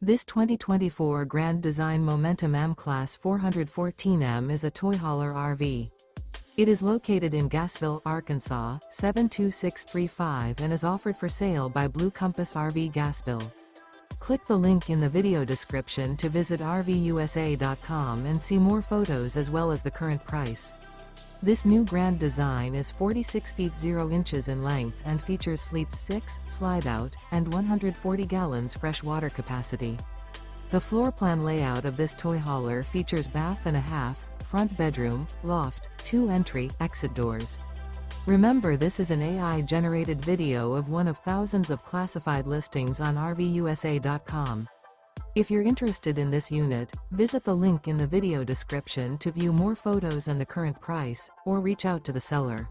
This 2024 Grand Design Momentum M-Class 414M is a toy hauler RV. It is located in Gassville, Arkansas, 72635 and is offered for sale by Blue Compass RV Gassville. Click the link in the video description to visit RVUSA.com and see more photos as well as the current price. This new grand design is 46 feet 0 inches in length and features Sleep 6, Slideout, and 140 gallons fresh water capacity. The floor plan layout of this toy hauler features bath and a half, front bedroom, loft, 2 entry, exit doors. Remember, this is an AI-generated video of one of thousands of classified listings on RVUSA.com. If you're interested in this unit, visit the link in the video description to view more photos and the current price, or reach out to the seller.